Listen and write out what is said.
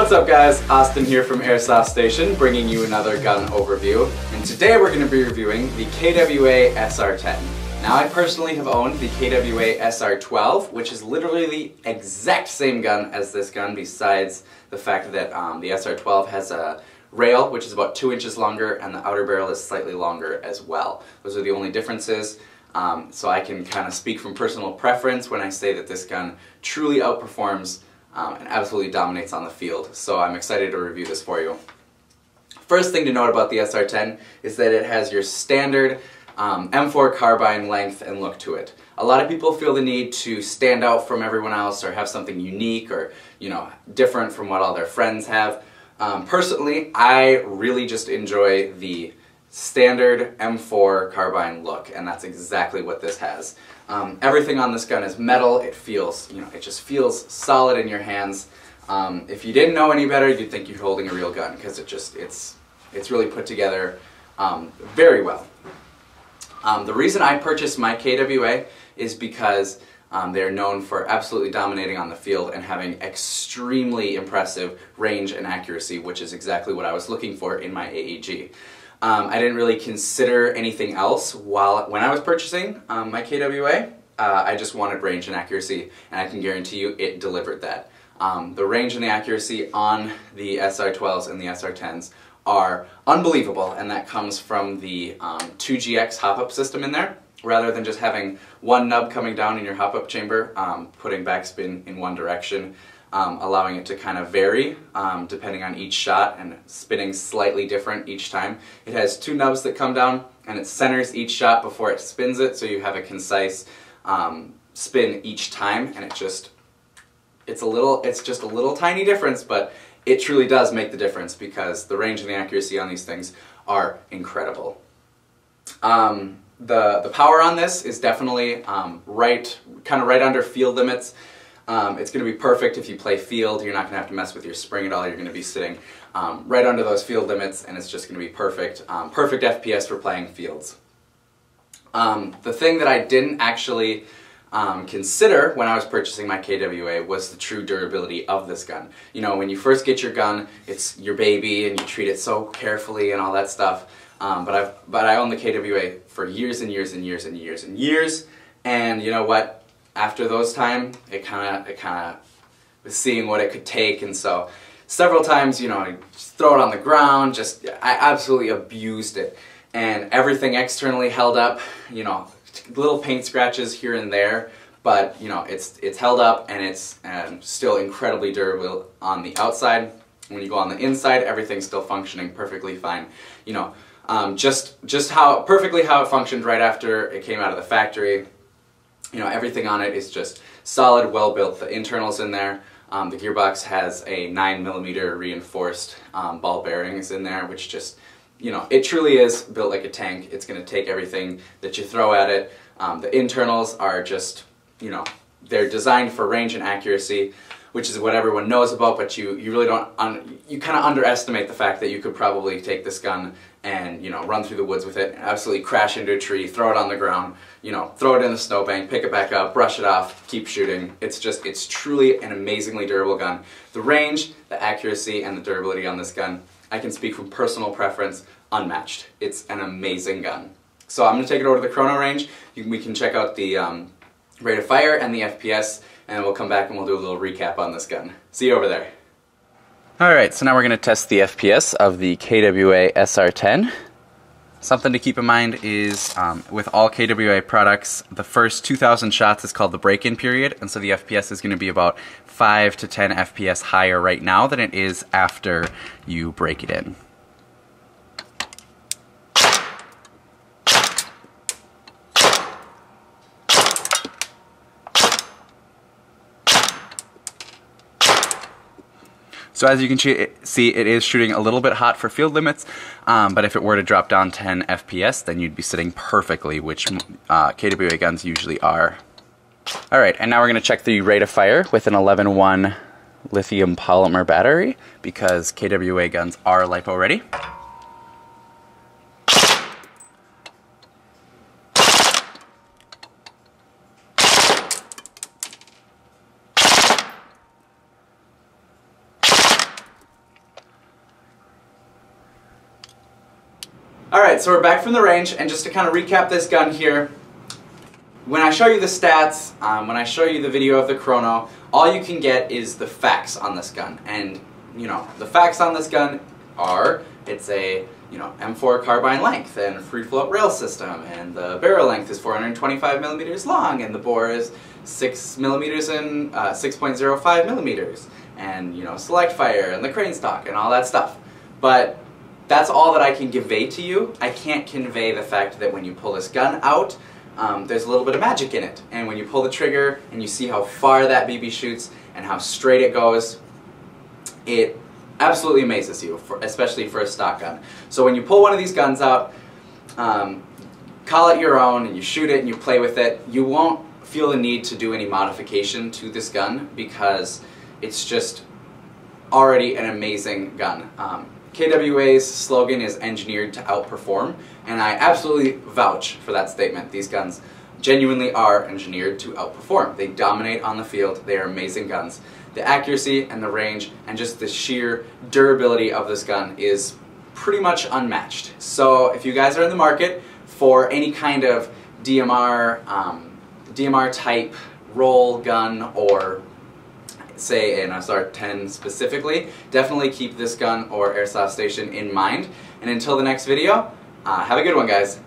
What's up guys, Austin here from Airsoft Station, bringing you another gun overview. And today we're going to be reviewing the KWA SR10. Now I personally have owned the KWA SR12, which is literally the exact same gun as this gun, besides the fact that the SR12 has a rail which is about 2 inches longer and the outer barrel is slightly longer as well. Those are the only differences. So I can kind of speak from personal preference when I say that this gun truly outperforms and absolutely dominates on the field. So I'm excited to review this for you. First thing to note about the SR10 is that it has your standard M4 carbine length and look to it. A lot of people feel the need to stand out from everyone else or have something unique or, you know, different from what all their friends have. Personally, I really just enjoy the standard M4 carbine look, and that's exactly what this has. Everything on this gun is metal. It feels, you know, it just feels solid in your hands. If you didn't know any better, you'd think you're holding a real gun because it's really put together very well. The reason I purchased my KWA is because they're known for absolutely dominating on the field and having extremely impressive range and accuracy, which is exactly what I was looking for in my AEG. I didn't really consider anything else when I was purchasing my KWA. I just wanted range and accuracy, and I can guarantee you it delivered that. The range and the accuracy on the SR12s and the SR10s are unbelievable, and that comes from the 2GX hop-up system in there. Rather than just having one nub coming down in your hop-up chamber, putting backspin in one direction, allowing it to kind of vary depending on each shot and spinning slightly different each time. It has two nubs that come down and it centers each shot before it spins it, so you have a concise spin each time, and it's just a little tiny difference, but it truly does make the difference because the range and the accuracy on these things are incredible. The power on this is definitely kind of right under field limits. It's going to be perfect if you play field. You're not going to have to mess with your spring at all. You're going to be sitting right under those field limits, and it's just going to be perfect. Perfect FPS for playing fields. The thing that I didn't actually consider when I was purchasing my KWA was the true durability of this gun. You know, when you first get your gun, it's your baby and you treat it so carefully and all that stuff. But I owned the KWA for years and years and years and years and years, and you know what? After those time, it kind of was seeing what it could take, and so several times, you know, I just throw it on the ground. I absolutely abused it, and everything externally held up. You know, little paint scratches here and there, but you know, it's held up, and it's still incredibly durable on the outside. When you go on the inside, everything's still functioning perfectly fine. You know. Just perfectly how it functioned right after it came out of the factory. You know, everything on it is just solid, well built. The internals in there, the gearbox has a 9mm reinforced ball bearings in there, which just, you know, it truly is built like a tank. It's going to take everything that you throw at it. The internals are just, you know, they're designed for range and accuracy, which is what everyone knows about, but you really don't, you kind of underestimate the fact that you could probably take this gun and, you know, run through the woods with it, absolutely crash into a tree, throw it on the ground, you know, throw it in the snowbank, pick it back up, brush it off, keep shooting. It's truly an amazingly durable gun. The range, the accuracy, and the durability on this gun, I can speak from personal preference, unmatched. It's an amazing gun. So I'm going to take it over to the chrono range. We can check out the rate of fire and the FPS, and we'll come back and we'll do a little recap on this gun. See you over there. Alright, so now we're going to test the FPS of the KWA SR10. Something to keep in mind is with all KWA products, the first 2,000 shots is called the break-in period, and so the FPS is going to be about 5 to 10 FPS higher right now than it is after you break it in. So as you can see, it is shooting a little bit hot for field limits, but if it were to drop down 10 FPS, then you'd be sitting perfectly, which KWA guns usually are. Alright, and now we're going to check the rate of fire with an 11-1 lithium polymer battery, because KWA guns are LiPo ready. Alright, so we're back from the range, and just to kind of recap this gun here, when I show you the stats, when I show you the video of the chrono, all you can get is the facts on this gun. And, you know, the facts on this gun are, it's a, you know, M4 carbine length and free float rail system, and the barrel length is 425 millimeters long, and the bore is 6 millimeters and 6.05 millimeters, and, you know, select fire and the crane stock and all that stuff. But that's all that I can convey to you. I can't convey the fact that when you pull this gun out, there's a little bit of magic in it. And when you pull the trigger and you see how far that BB shoots and how straight it goes, it absolutely amazes you, especially for a stock gun. So when you pull one of these guns out, call it your own, and you shoot it and you play with it, you won't feel the need to do any modification to this gun because it's just already an amazing gun. KWA's slogan is engineered to outperform, and I absolutely vouch for that statement. These guns genuinely are engineered to outperform. They dominate on the field. They are amazing guns. The accuracy and the range and just the sheer durability of this gun is pretty much unmatched. So if you guys are in the market for any kind of DMR type roll gun, or say an SR10 specifically, definitely keep this gun or Airsoft Station in mind. And until the next video, have a good one, guys.